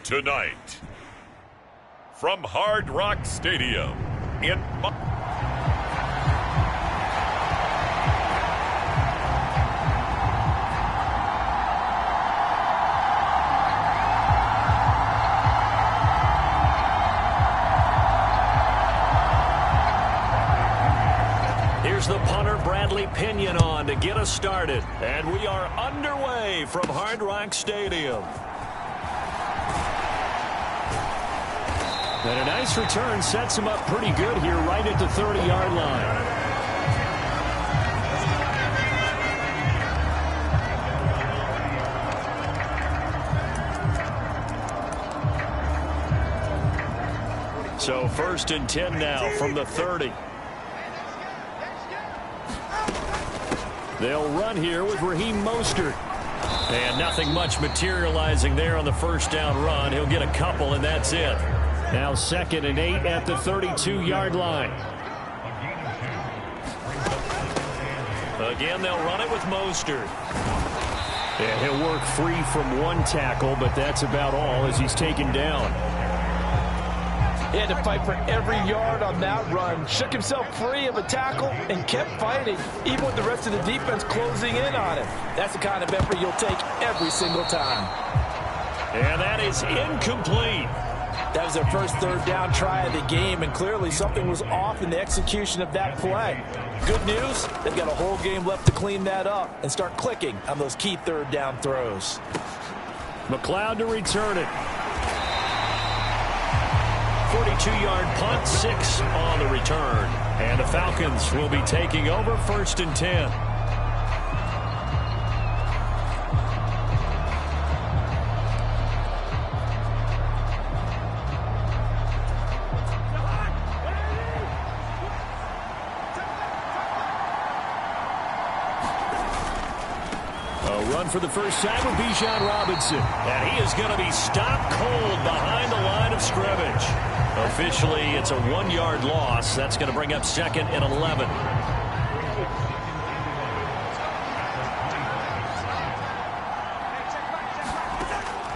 Tonight, from Hard Rock Stadium in Here's the punter, Bradley Pinion, on to get us started. And we are underway from Hard Rock Stadium. And a nice return sets him up pretty good here right at the 30-yard line. So 1st and 10 now from the 30. They'll run here with Raheem Mostert. And nothing much materializing there on the first down run. He'll get a couple, and that's it. Now 2nd and 8 at the 32-yard line. Again, they'll run it with Mostert. And he'll work free from one tackle, but that's about all as he's taken down. He had to fight for every yard on that run. Shook himself free of a tackle and kept fighting, even with the rest of the defense closing in on him. That's the kind of effort you'll take every single time. And that is incomplete. That was their first 3rd down try of the game, and clearly something was off in the execution of that play. Good news, they've got a whole game left to clean that up and start clicking on those key 3rd down throws. McLeod to return it. 42-yard punt, 6 on the return. And the Falcons will be taking over 1st and 10. For the first time with Bijan Robinson. And he is going to be stopped cold behind the line of scrimmage. Officially, it's a 1-yard loss. That's going to bring up 2nd and 11.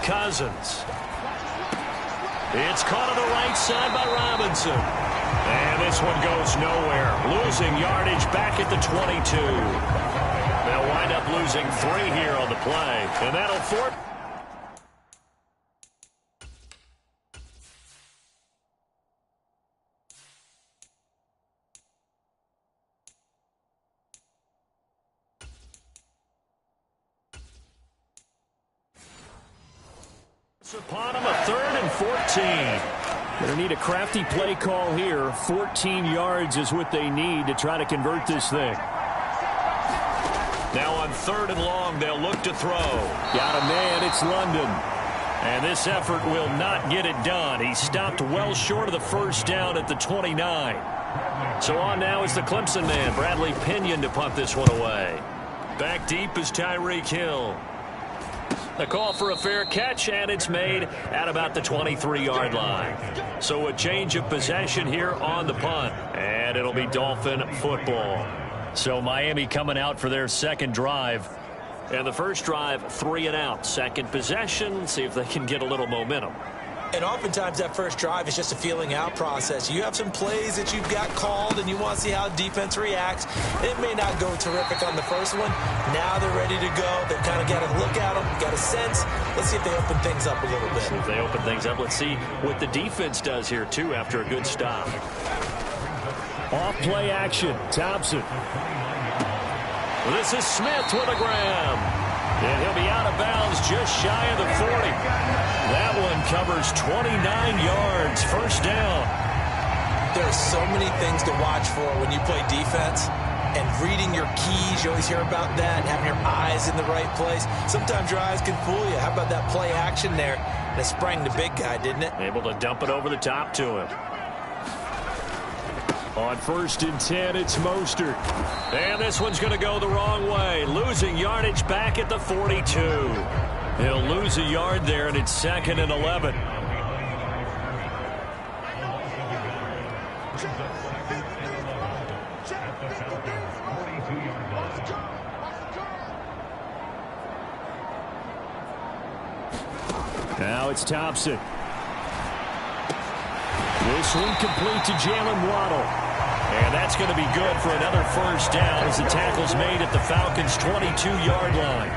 Cousins. It's caught on the right side by Robinson. And this one goes nowhere. Losing yardage back at the 22. They'll wind up losing 3 here on the play, and that'll force. Upon him, a 3rd and 14. They're going to need a crafty play call here. 14 yards is what they need to try to convert this thing. Now on 3rd and long, they'll look to throw. Got a man, it's London. And this effort will not get it done. He stopped well short of the first down at the 29. So on now is the Clemson man, Bradley Pinion, to punt this one away. Back deep is Tyreek Hill. A call for a fair catch, and it's made at about the 23-yard line. So a change of possession here on the punt, and it'll be Dolphin football. So Miami coming out for their 2nd drive. And the first drive, 3 and out. 2nd possession, see if they can get a little momentum. And oftentimes that first drive is just a feeling out process. You have some plays that you've got called and you want to see how defense reacts. It may not go terrific on the first one. Now they're ready to go. They've kind of got to look at them, got a sense. Let's see if they open things up a little bit. See if they open things up. Let's see what the defense does here, too, after a good stop. Off play action. Thompson. This is Smith with a grab. And he'll be out of bounds just shy of the 40. That one covers 29 yards. First down. There's so many things to watch for when you play defense. And reading your keys, you always hear about that. Having your eyes in the right place. Sometimes your eyes can fool you. How about that play action there? That sprang the big guy, didn't it? Able to dump it over the top to him. On 1st and 10, it's Mostert. And this one's going to go the wrong way. Losing yardage back at the 42. He'll lose a yard there, and it's 2nd and 11. Now it's Thompson. This one complete to Jalen Waddle. And that's going to be good for another first down as the tackle's made at the Falcons' 22-yard line.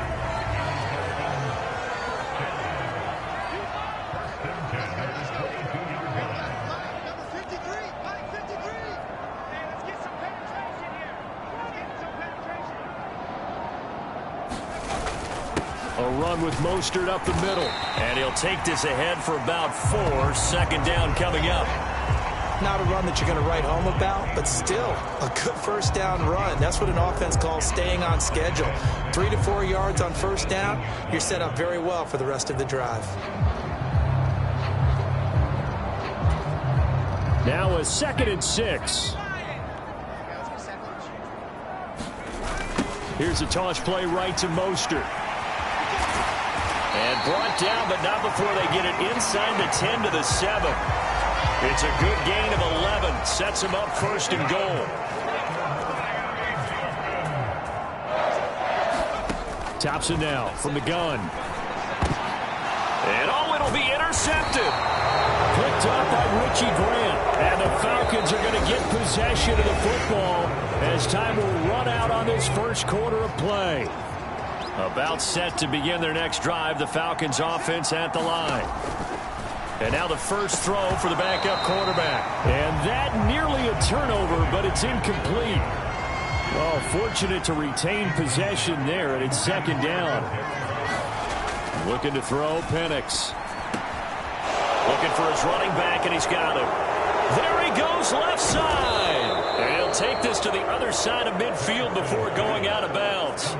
A run with Mostert up the middle. And he'll take this ahead for about 4. Second down coming up. Not a run that you're going to write home about, but still a good first down run. That's what an offense calls staying on schedule. 3 to 4 yards on first down, you're set up very well for the rest of the drive. Now a 2nd and 6. Here's a toss play right to Mostert. And brought down, but not before they get it inside the 10 to the 7. It's a good gain of 11. Sets him up first and goal. Thompson now from the gun. And it'll be intercepted. Picked up by Richie Grant. And the Falcons are going to get possession of the football as time will run out on this first quarter of play. About set to begin their next drive. The Falcons offense at the line. And now the first throw for the backup quarterback. And that nearly a turnover, but it's incomplete. Well, fortunate to retain possession there, and it's second down. Looking to throw, Penix. Looking for his running back, and he's got him. There he goes, left side. And he'll take this to the other side of midfield before going out of bounds.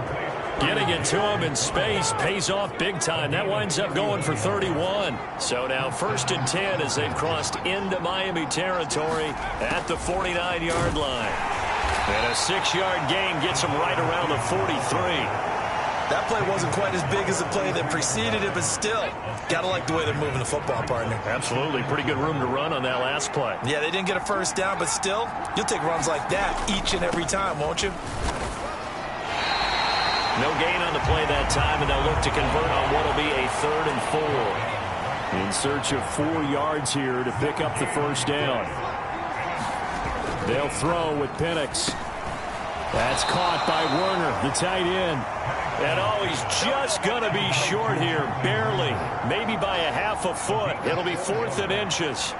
Getting it to him in space pays off big time. That winds up going for 31. So now 1st and 10 as they've crossed into Miami territory at the 49-yard line. And a 6-yard gain gets them right around the 43. That play wasn't quite as big as the play that preceded it, but still, got to like the way they're moving the football, partner. Absolutely. Pretty good room to run on that last play. Yeah, they didn't get a first down, but still, you'll take runs like that each and every time, won't you? No gain on the play that time, and they'll look to convert on what will be a 3rd and 4. In search of 4 yards here to pick up the first down. They'll throw with Penix. That's caught by Werner, the tight end. And he's just going to be short here, barely. Maybe by a half a foot. It'll be 4th and inches.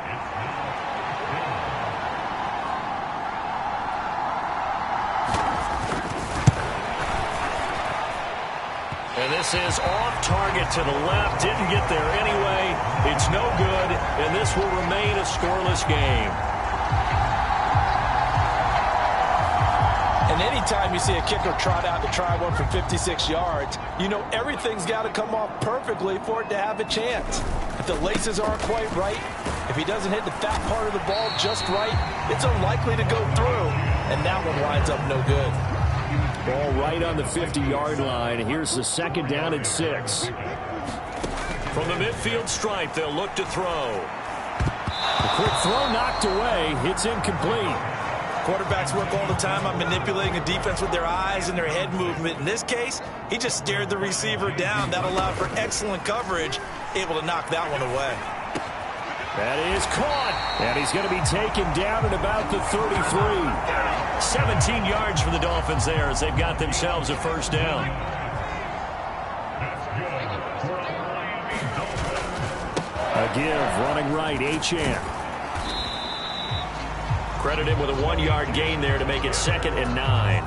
And this is off target to the left. Didn't get there anyway. It's no good, and this will remain a scoreless game. And anytime you see a kicker trot out to try one from 56 yards, you know everything's got to come off perfectly for it to have a chance. If the laces aren't quite right, if he doesn't hit the fat part of the ball just right, it's unlikely to go through, and that one winds up no good. Ball right on the 50-yard line. Here's the 2nd down and 6. From the midfield stripe, they'll look to throw. A quick throw knocked away. It's incomplete. Quarterbacks work all the time on manipulating a defense with their eyes and their head movement. In this case, he just stared the receiver down. That allowed for excellent coverage, able to knock that one away. That is caught, and he's going to be taken down at about the 33. 17 yards for the Dolphins there as they've got themselves a first down. A give, running right, Achane. Credit him with a 1-yard gain there to make it 2nd and 9.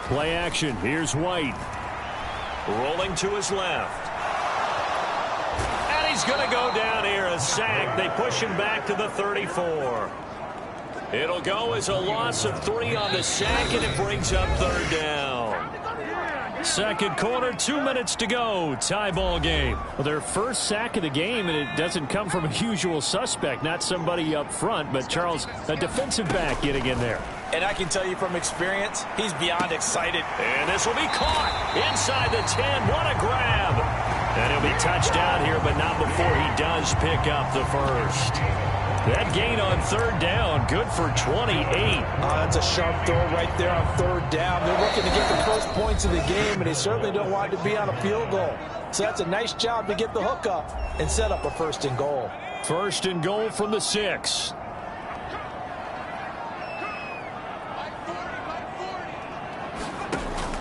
Play action, here's White. Rolling to his left. And he's going to go down here, a sack. They push him back to the 34. It'll go as a loss of 3 on the sack, and it brings up 3rd down. Second quarter, 2 minutes to go. Tie ball game. Well, their first sack of the game, and it doesn't come from a usual suspect, not somebody up front, but Charles, a defensive back getting in there. And I can tell you from experience, he's beyond excited. And this will be caught inside the 10. What a grab. And he'll be touched down here, but not before he does pick up the first. That gain on third down, good for 28. That's a sharp throw right there on third down. They're looking to get the first points of the game, and they certainly don't want it to be on a field goal. So that's a nice job to get the hook up and set up a first and goal. First and goal from the 6.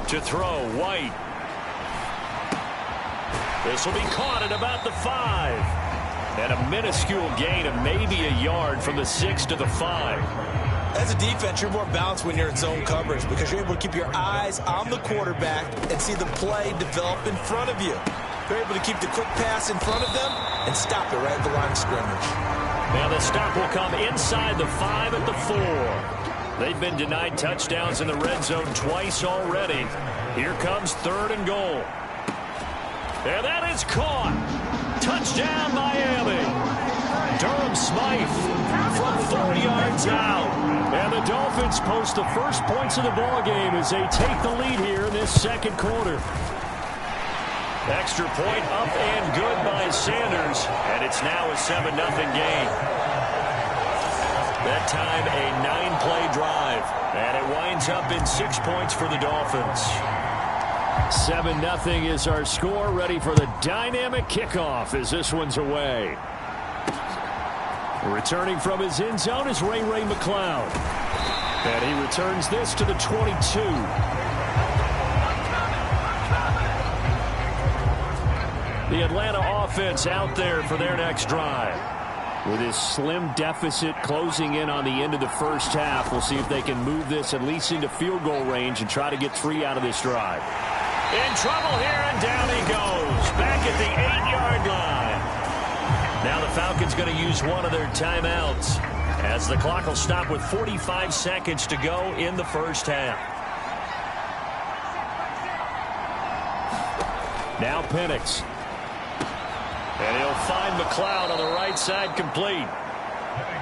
To throw, White. This will be caught at about the 5. And a minuscule gain of maybe a yard from the 6 to the 5. As a defense, you're more balanced when you're in zone coverage because you're able to keep your eyes on the quarterback and see the play develop in front of you. You're able to keep the quick pass in front of them and stop it right at the line of scrimmage. Now the stop will come inside the 5 at the 4. They've been denied touchdowns in the red zone twice already. Here comes third and goal. And that is caught. Touchdown, Miami. Durham Smythe from 4 yards out. And the Dolphins post the first points of the ball game as they take the lead here in this second quarter. Extra point up and good by Sanders. And it's now a 7-0 game. That time a 9-play drive. And it winds up in 6 points for the Dolphins. 7-0 is our score. Ready for the dynamic kickoff as this one's away. Returning from his end zone is Ray McCloud. And he returns this to the 22. The Atlanta offense out there for their next drive. With his slim deficit closing in on the end of the first half, we'll see if they can move this at least into field goal range and try to get 3 out of this drive. In trouble here, and down he goes. Back at the 8-yard line. Now the Falcons going to use one of their timeouts as the clock will stop with 45 seconds to go in the first half. Now Penix. And he'll find McCloud on the right side complete.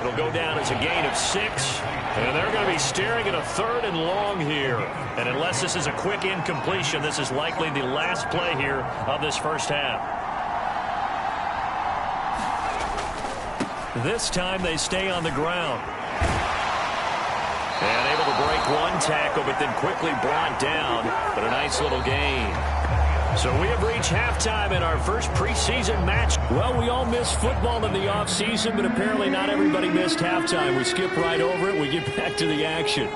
It'll go down as a gain of 6. And they're going to be staring at a 3rd and long here. And unless this is a quick incompletion, this is likely the last play here of this first half. This time they stay on the ground. And able to break one tackle, but then quickly brought down. But a nice little gain. So we have reached halftime in our first preseason match. Well, we all missed football in the offseason, but apparently not everybody missed halftime. We skip right over it. We get back to the action.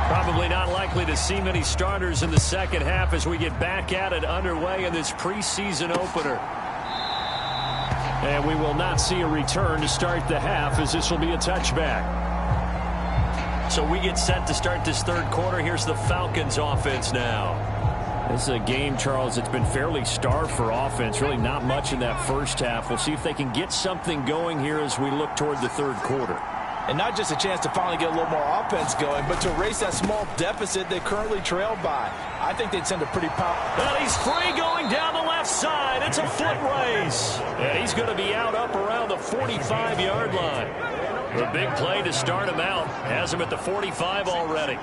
Probably not likely to see many starters in the second half as we get back at it underway in this preseason opener. And we will not see a return to start the half as this will be a touchback. So we get set to start this third quarter. Here's the Falcons offense now. This is a game, Charles, that's been fairly starved for offense. Really not much in that first half. We'll see if they can get something going here as we look toward the third quarter. And not just a chance to finally get a little more offense going, but to erase that small deficit they currently trailed by. I think they'd send a pretty powerful. And he's free going down the left side. It's a foot race. And he's going to be out up around the 45-yard line. The big play to start him out. Has him at the 45 already.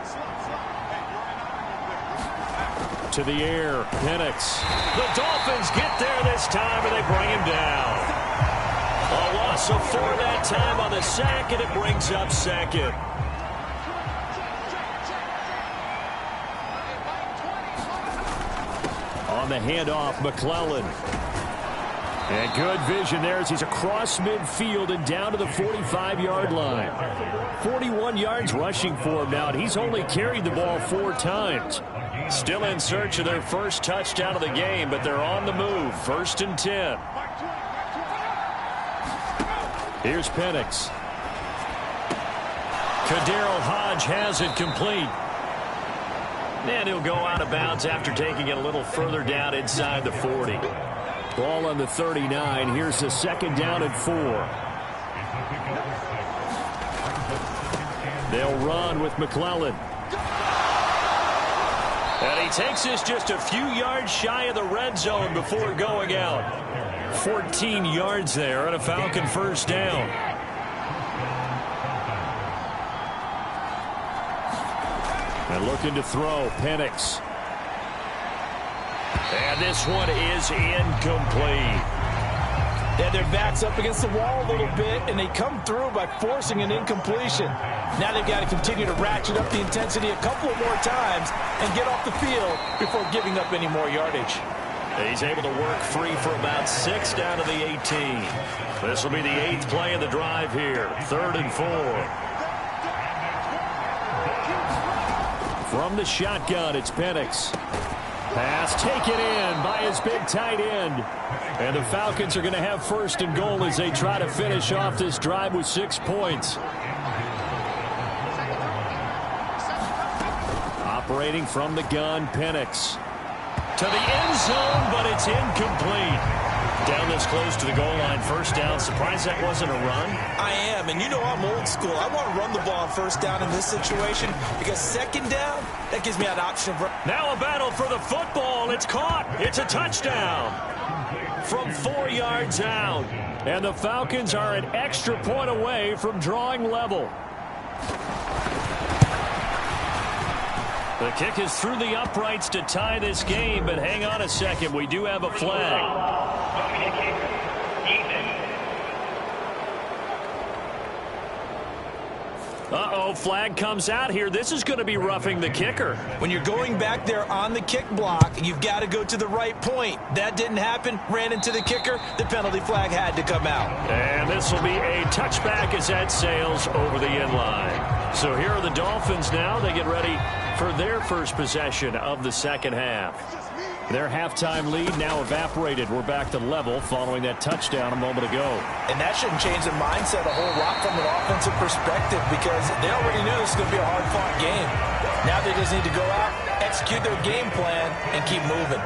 To the air, Penix. The Dolphins get there this time, and they bring him down. A loss of 4 that time on the sack, and it brings up second. On the handoff, McClellan. And good vision there as he's across midfield and down to the 45-yard line. 41 yards rushing for him now, and he's only carried the ball 4 times. Still in search of their first touchdown of the game, but they're on the move. 1st and 10. Here's Penix. Kaderl Hodge has it complete. And he'll go out of bounds after taking it a little further down inside the 40. Ball on the 39. Here's the 2nd down and 4. They'll run with McClellan. And he takes this just a few yards shy of the red zone before going out. 14 yards there and a Falcon first down. And looking to throw, Penix. And this one is incomplete. Yeah, their back's up against the wall a little bit, and they come through by forcing an incompletion. Now they've got to continue to ratchet up the intensity a couple of more times and get off the field before giving up any more yardage. He's able to work free for about 6 down to the 18. This will be the 8th play of the drive here. 3rd and 4. From the shotgun, it's Penix. Pass taken in by his big tight end. And the Falcons are going to have 1st and goal as they try to finish off this drive with 6 points. Operating from the gun, Penix. To the end zone, but it's incomplete. Down this close to the goal line, 1st down. Surprised that wasn't a run? I am, and you know I'm old school. I want to run the ball on 1st down in this situation because 2nd down, that gives me an option. Now a battle for the football. It's caught. It's a touchdown from 4 yards out. And the Falcons are an extra point away from drawing level. The kick is through the uprights to tie this game, but hang on a second. We do have a flag. Uh-oh, flag comes out here. This is going to be roughing the kicker. When you're going back there on the kick block, you've got to go to the right point. That didn't happen. Ran into the kicker. The penalty flag had to come out. And this will be a touchback as that sails over the end line. So here are the Dolphins now. They get ready for their first possession of the 2nd half. Their halftime lead now evaporated. We're back to level following that touchdown a moment ago. And that shouldn't change the mindset a whole lot from an offensive perspective because they already knew this was going to be a hard-fought game. Now they just need to go out, execute their game plan, and keep moving.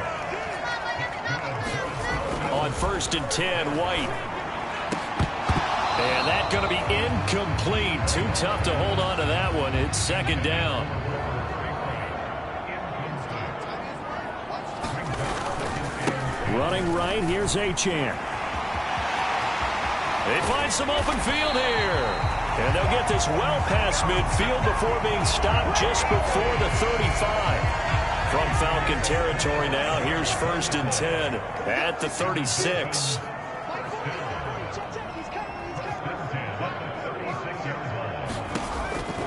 On 1st and 10, White. And that's going to be incomplete. Too tough to hold on to that one. It's 2nd down. Running right, here's Achane. They find some open field here. And they'll get this well past midfield before being stopped just before the 35. From Falcon territory now, here's 1st and 10 at the 36.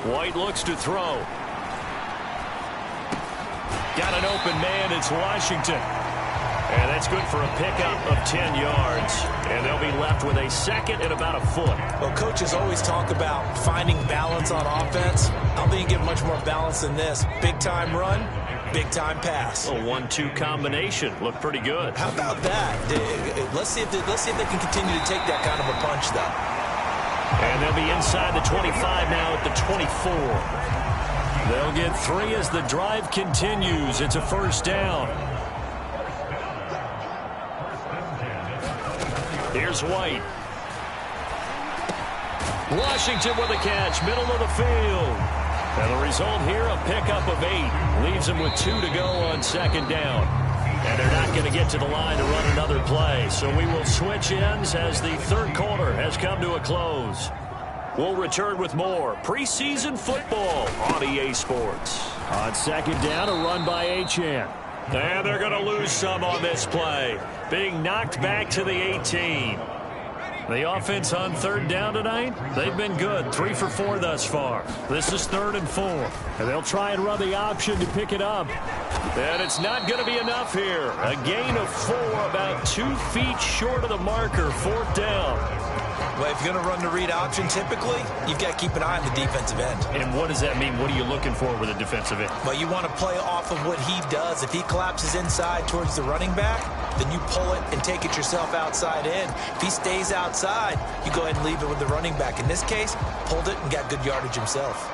White looks to throw. Got an open man, it's Washington. And that's good for a pickup of 10 yards. And they'll be left with a 2nd and about a foot. Well, coaches always talk about finding balance on offense. I don't think you get much more balance than this. Big-time run, big-time pass. A 1-2 combination. Looked pretty good. How about that? Let's see if they can continue to take that kind of a punch, though. And they'll be inside the 25 now at the 24. They'll get 3 as the drive continues. It's a 1st down. Here's White. Washington with a catch, middle of the field. And the result here, a pickup of 8. Leaves them with 2 to go on 2nd down. And they're not going to get to the line to run another play. So we will switch ends as the 3rd quarter has come to a close. We'll return with more preseason football on EA Sports. On 2nd down, a run by Achane. And they're going to lose some on this play. Being knocked back to the 18. The offense on 3rd down tonight, they've been good. 3 for 4 thus far. This is 3rd and 4. And they'll try and run the option to pick it up. And it's not going to be enough here. A gain of 4, about 2 feet short of the marker. 4th down. Well, if you're going to run the read option, typically, you've got to keep an eye on the defensive end. And what does that mean? What are you looking for with a defensive end? Well, you want to play off of what he does. If he collapses inside towards the running back, then you pull it and take it yourself outside in. If he stays outside, you go ahead and leave it with the running back. In this case, pulled it and got good yardage himself.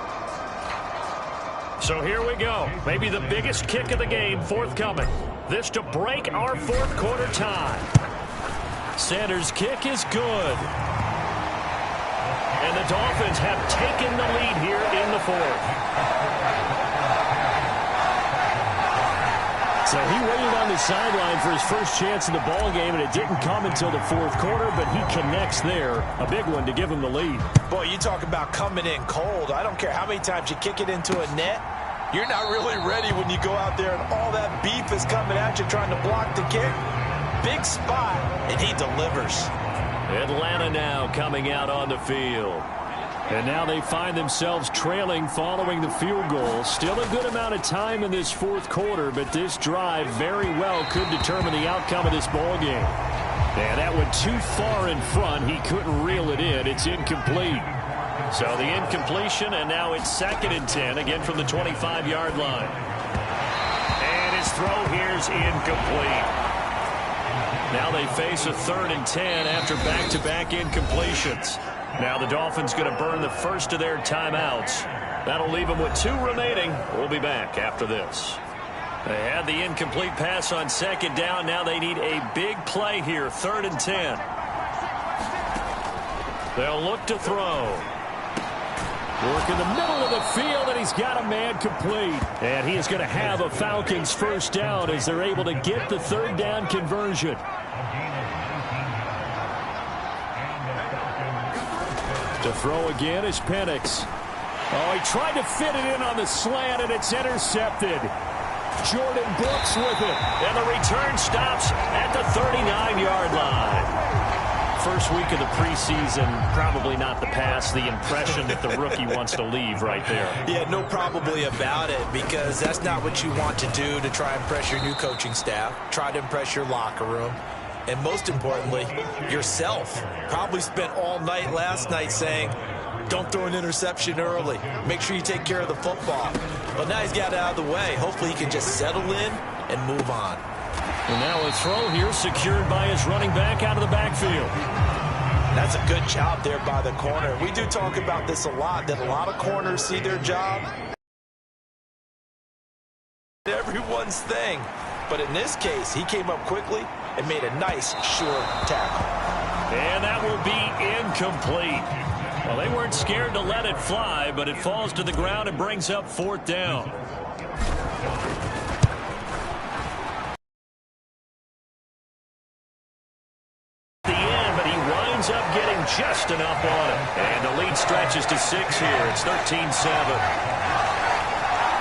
So here we go. Maybe the biggest kick of the game forthcoming. This to break our 4th quarter tie. Sanders' kick is good. And the Dolphins have taken the lead here in the 4th. So he waited on the sideline for his first chance in the ball game, and it didn't come until the 4th quarter, but he connects there. A big one to give him the lead. Boy, you talk about coming in cold. I don't care how many times you kick it into a net. You're not really ready when you go out there and all that beef is coming at you trying to block the kick. Big spot, and he delivers. Atlanta now coming out on the field. And now they find themselves trailing following the field goal. Still a good amount of time in this fourth quarter, but this drive very well could determine the outcome of this ball game. And that went too far in front. He couldn't reel it in. It's incomplete. So the incompletion, and now it's 2nd and 10, again from the 25-yard line. And his throw here's incomplete. Now they face a 3rd and 10 after back-to-back incompletions. Now the Dolphins going to burn the first of their timeouts. That'll leave them with 2 remaining. We'll be back after this. They had the incomplete pass on 2nd down. Now they need a big play here, 3rd and 10. They'll look to throw. Work in the middle of the field, and he's got a man complete. And he is going to have a Falcons first down as they're able to get the 3rd down conversion. To throw again is Penix. Oh, he tried to fit it in on the slant, and it's intercepted. Jordan Brooks with it. And the return stops at the 39-yard line. First week of the preseason, probably not the pass, the impression that the rookie wants to leave right there. Yeah, no probably about it, because that's not what you want to do to try and impress your new coaching staff, try to impress your locker room, and most importantly, yourself. Probably spent all night last night saying, don't throw an interception early. Make sure you take care of the football. But now he's got it out of the way. Hopefully he can just settle in and move on. And now a throw here secured by his running back out of the backfield. That's a good job there by the corner. We do talk about this a lot, that a lot of corners see their job. Everyone's thing. But in this case, he came up quickly and made a nice, short tackle. And that will be incomplete. Well, they weren't scared to let it fly, but it falls to the ground and brings up 4th down. Up getting just enough on it. And the lead stretches to 6 here. It's 13-7.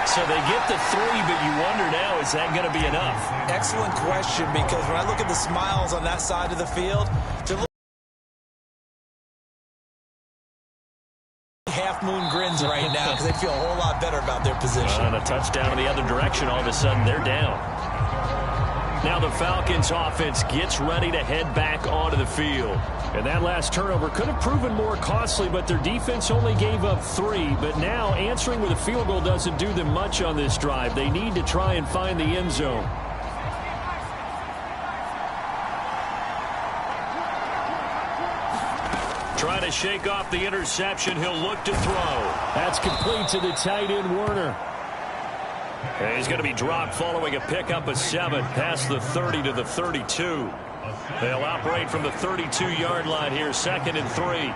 So they get the 3, but you wonder now, is that going to be enough? Excellent question, because when I look at the smiles on that side of the field, they're half-moon grins right now because they feel a whole lot better about their position. And a touchdown in the other direction, all of a sudden they're down. Now the Falcons offense gets ready to head back onto the field. And that last turnover could have proven more costly, but their defense only gave up 3. But now answering with a field goal doesn't do them much on this drive. They need to try and find the end zone. Trying to shake off the interception. He'll look to throw. That's complete to the tight end, Werner. And he's going to be dropped following a pickup of 7 past the 30 to the 32. They'll operate from the 32-yard line here, 2nd and 3.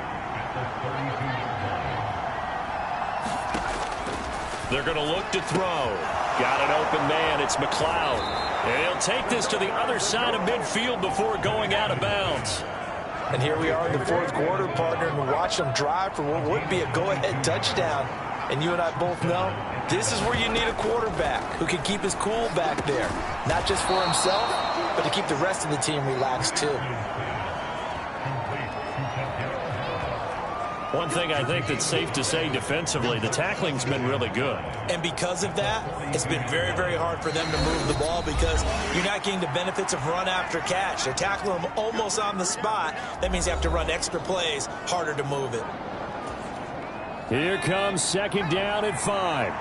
They're going to look to throw. Got an open man. It's McLeod. And he'll take this to the other side of midfield before going out of bounds. And here we are in the 4th quarter, partner, and we watch them drive for what would be a go-ahead touchdown. And you and I both know this is where you need a quarterback who can keep his cool back there. Not just for himself, but to keep the rest of the team relaxed too. One thing I think that's safe to say defensively, the tackling's been really good. And because of that, it's been very, very hard for them to move the ball because you're not getting the benefits of run after catch. They're tackling them almost on the spot. That means you have to run extra plays, harder to move it. Here comes 2nd down at 5.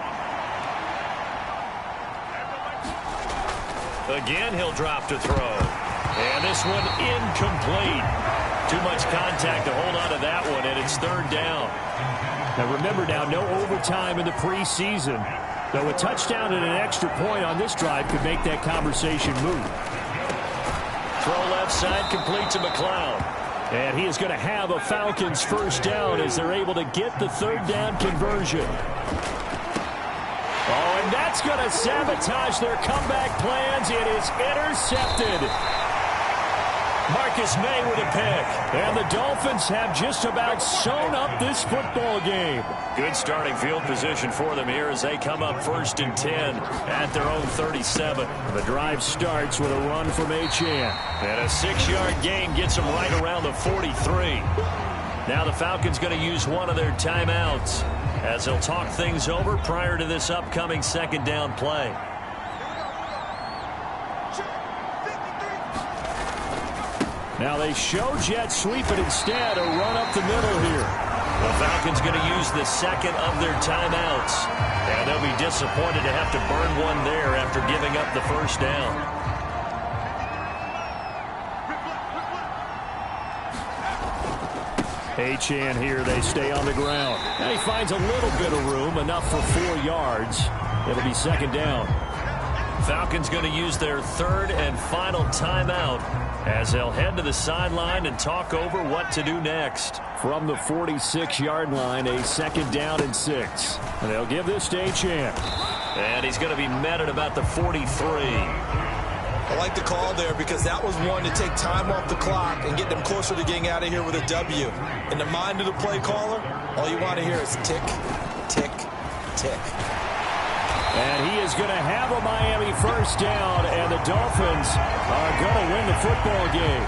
Again, he'll drop to throw. And this one incomplete. Too much contact to hold on to that one, and it's 3rd down. Now remember now, no overtime in the preseason. Though a touchdown and an extra point on this drive could make that conversation move. Throw left side, complete to McLeod. And he is going to have a Falcons first down as they're able to get the 3rd down conversion. Oh, and that's going to sabotage their comeback plans. It is intercepted. Marcus May with a pick. And the Dolphins have just about sewn up this football game. Good starting field position for them here as they come up 1st and 10 at their own 37. The drive starts with a run from Achane. And a 6-yard gain gets them right around the 43. Now the Falcons going to use one of their timeouts as they'll talk things over prior to this upcoming 2nd down play. Now they show jet sweep, but instead a run up the middle here. The Falcons going to use the 2nd of their timeouts. And they'll be disappointed to have to burn one there after giving up the 1st down. Achane here, they stay on the ground. Now he finds a little bit of room, enough for 4 yards. It'll be 2nd down. Falcons going to use their 3rd and final timeout as they'll head to the sideline and talk over what to do next. From the 46-yard line, a 2nd down and 6. And they'll give this to Achane. And he's going to be met at about the 43. I like the call there because that was one to take time off the clock and get them closer to getting out of here with a W. In the mind of the play caller, all you want to hear is tick, tick, tick. And he is going to have a Miami 1st down, and the Dolphins are going to win the football game.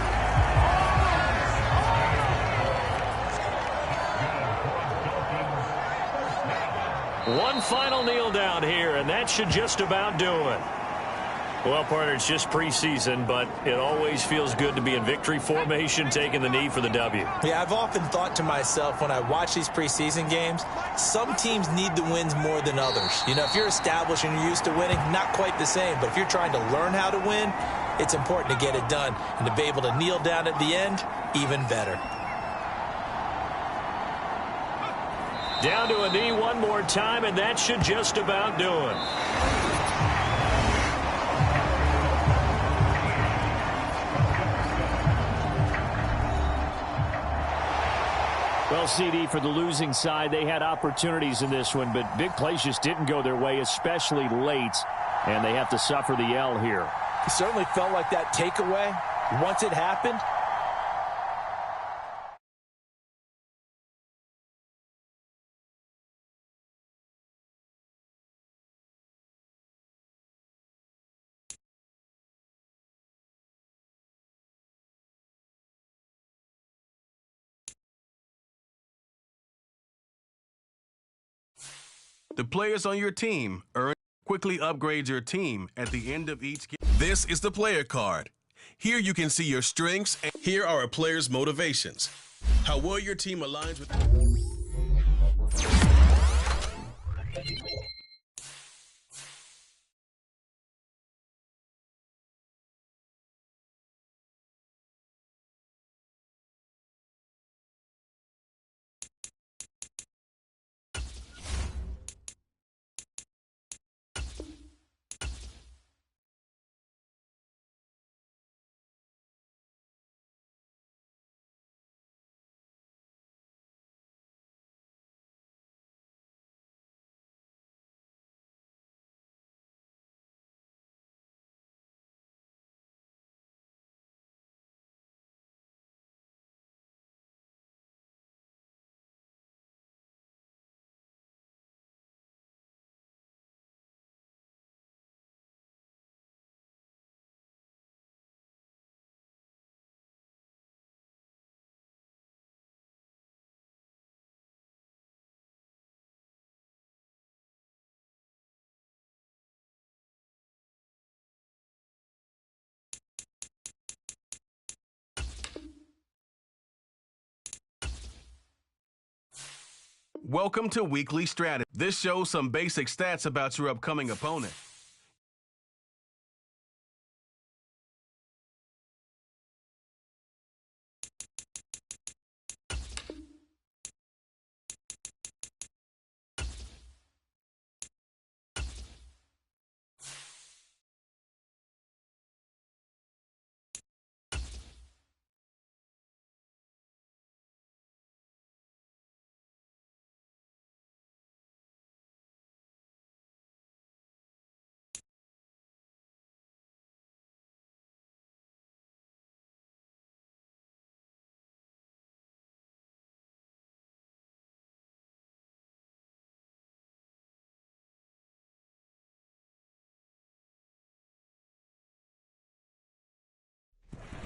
One final kneel down here, and that should just about do it. Well, partner, it's just preseason, but it always feels good to be in victory formation, taking the knee for the W. Yeah, I've often thought to myself when I watch these preseason games, some teams need the wins more than others. You know, if you're established and you're used to winning, not quite the same. But if you're trying to learn how to win, it's important to get it done. And to be able to kneel down at the end, even better. Down to a knee one more time, and that should just about do it. Well, CD, for the losing side, they had opportunities in this one, but big plays just didn't go their way, especially late, and they have to suffer the L here. It certainly felt like that takeaway, once it happened, The players on your team quickly upgrades your team at the end of each game. This is the player card. Here you can see your strengths, and here are a player's motivations. How well your team aligns with... Welcome to Weekly Strategy. This shows some basic stats about your upcoming opponent.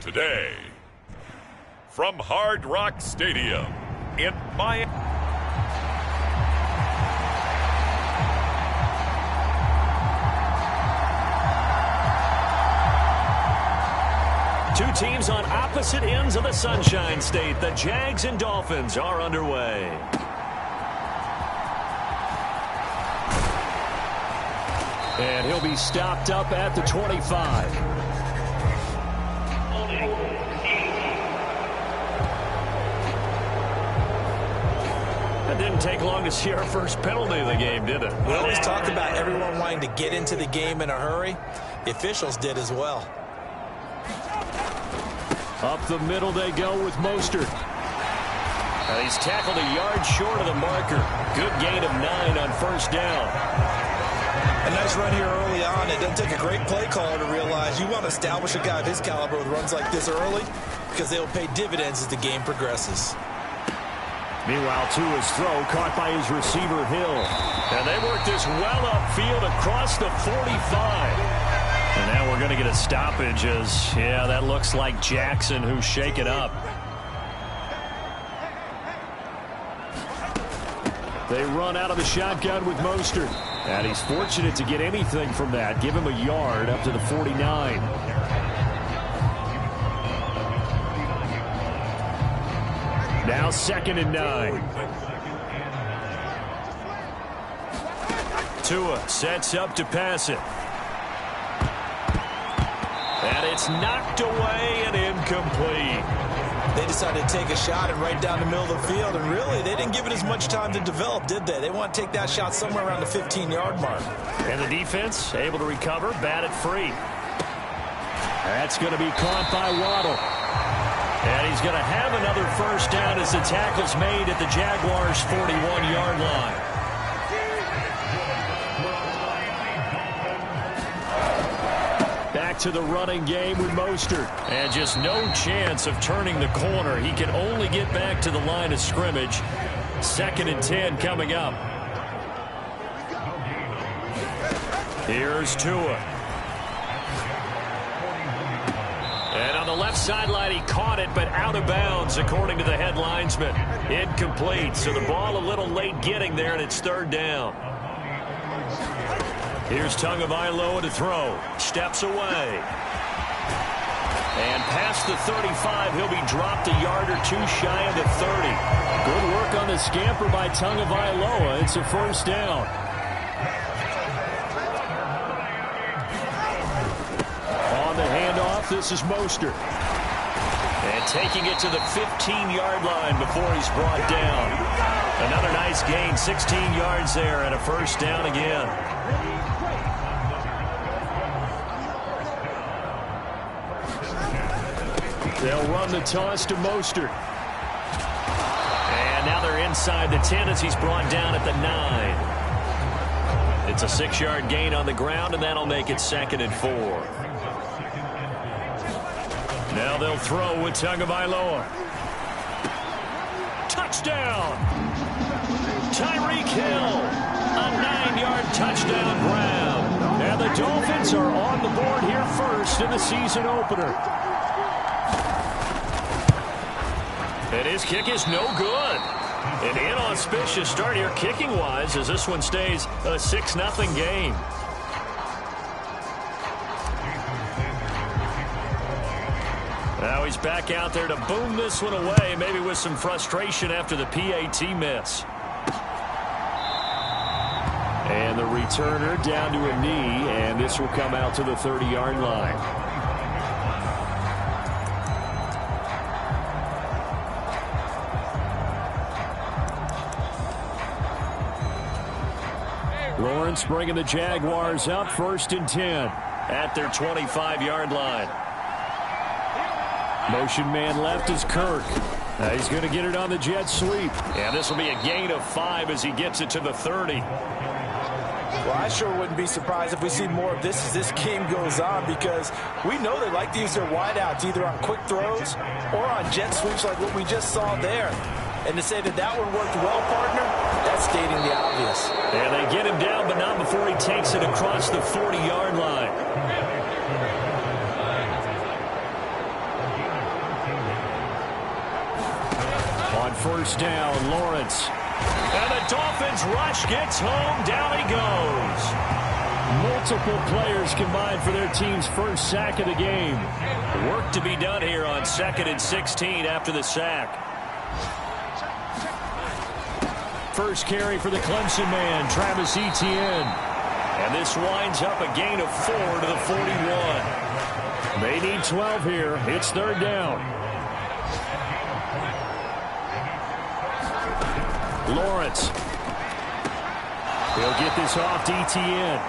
Today, from Hard Rock Stadium in Miami. Two teams on opposite ends of the Sunshine State. The Jags and Dolphins are underway. And he'll be stopped up at the 25. It didn't take long to see our first penalty of the game, did it? We always talk about everyone wanting to get into the game in a hurry. The officials did as well. Up the middle they go with Mostert. He's tackled a yard short of the marker. Good gain of 9 on first down. A nice run here early on. It doesn't take a great play caller to realize you want to establish a guy of his caliber with runs like this early because they'll pay dividends as the game progresses. Meanwhile, Tua's throw caught by his receiver, Hill. And they work this well upfield across the 45. And now we're going to get a stoppage as, yeah, that looks like Jackson who's shaken up. They run out of the shotgun with Mostert. And he's fortunate to get anything from that. Give him a yard up to the 49. Now 2nd and 9. Tua sets up to pass it. And it's knocked away and incomplete. They decided to take a shot and right down the middle of the field, and really, they didn't give it as much time to develop, did they? They want to take that shot somewhere around the 15-yard mark. And the defense able to recover, bat it free. That's going to be caught by Waddle. And he's going to have another first down as the tackle's made at the Jaguars' 41-yard line. Back to the running game with Mostert. And just no chance of turning the corner. He can only get back to the line of scrimmage. 2nd and 10 coming up. Here's Tua. And on the left sideline, he caught it, but out of bounds, according to the head linesman. Incomplete, so the ball a little late getting there, and it's 3rd down. Here's Tagovailoa to throw. Steps away. And past the 35, he'll be dropped a yard or two shy of the 30. Good work on the scamper by Tagovailoa. It's a first down. On the handoff, this is Mostert. And taking it to the 15-yard line before he's brought down. Another nice gain, 16 yards there, and a first down again. They'll run the toss to Mostert. And now they're inside the 10 as he's brought down at the 9. It's a 6-yard gain on the ground, and that'll make it 2nd and 4. Now they'll throw with Tagovailoa. Touchdown! Tyreek Hill, a 9-yard touchdown grab. And the Dolphins are on the board here first in the season opener. And his kick is no good. An inauspicious start here kicking-wise as this one stays a 6-0 game. Now he's back out there to boom this one away, maybe with some frustration after the PAT miss. And the returner down to a knee, and this will come out to the 30-yard line. Lawrence bringing the Jaguars up 1st and 10 at their 25-yard line. Motion man left is Kirk. He's going to get it on the jet sweep. And this will be a gain of 5 as he gets it to the 30. Well, I sure wouldn't be surprised if we see more of this as this game goes on, because we know they like to use their wideouts either on quick throws or on jet sweeps like what we just saw there. And to say that that one worked well, partner, that's stating the obvious. And they get him down, but not before he takes it across the 40-yard line. first down. Lawrence. And the Dolphins rush gets home. Down he goes. Multiple players combined for their team's first sack of the game. Work to be done here on 2nd and 16 after the sack. First carry for the Clemson man, Travis Etienne. And this winds up a gain of 4 to the 41. They need 12 here. It's 3rd down. Lawrence. He'll get this off to Etienne.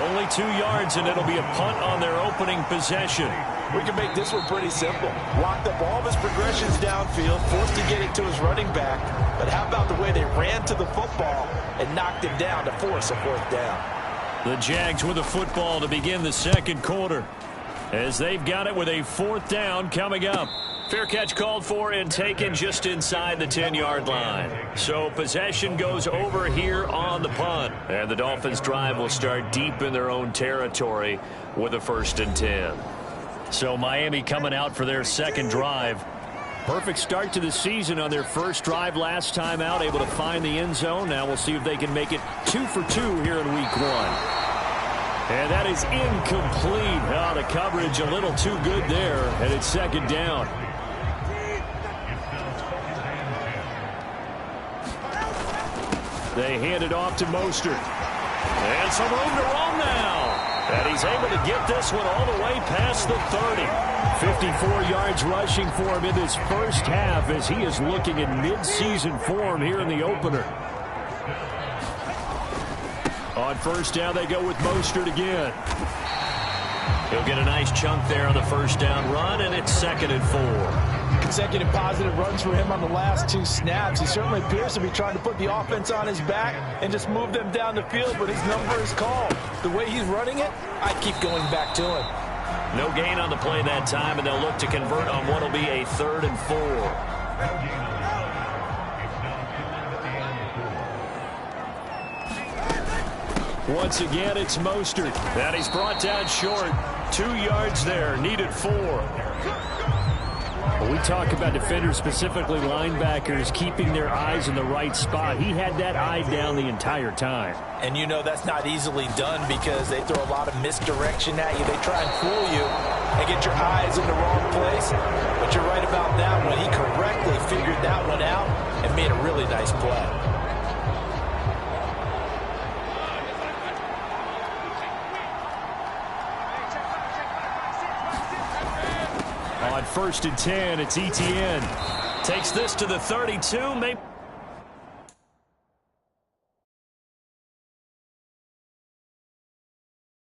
Only 2 yards, and it'll be a punt on their opening possession. We can make this one pretty simple. Locked up all of his progressions downfield, forced to get it to his running back. But how about the way they ran to the football and knocked him down to force a 4th down? The Jags with the football to begin the 2nd quarter, as they've got it with a 4th down coming up. Fair catch called for and taken just inside the 10-yard line. So possession goes over here on the punt. And the Dolphins drive will start deep in their own territory with a 1st and 10. So Miami coming out for their 2nd drive. Perfect start to the season on their first drive last time out, able to find the end zone. Now we'll see if they can make it 2 for 2 here in week 1. And that is incomplete. Oh, the coverage a little too good there, and it's 2nd down. They hand it off to Mostert. And some room to roam now. And he's able to get this one all the way past the 30. 54 yards rushing for him in this first half as he is looking in mid-season form here in the opener. On 1st down, they go with Mostert again. He'll get a nice chunk there on the 1st down run, and it's 2nd and 4. Consecutive positive runs for him on the last 2 snaps. He certainly appears to be trying to put the offense on his back and just move them down the field, but his number is called. The way he's running it, I keep going back to him. No gain on the play that time, and they'll look to convert on what will be a 3rd and 4. Once again, it's Mostert. And he's brought down short. 2 yards there, needed 4. When we talk about defenders, specifically linebackers, keeping their eyes in the right spot, he had that eye down the entire time. And you know that's not easily done because they throw a lot of misdirection at you. They try and fool you and get your eyes in the wrong place. But you're right about that one. He correctly figured that one out and made a really nice play. On 1st and 10, it's Etienne. Takes this to the 32, maybe.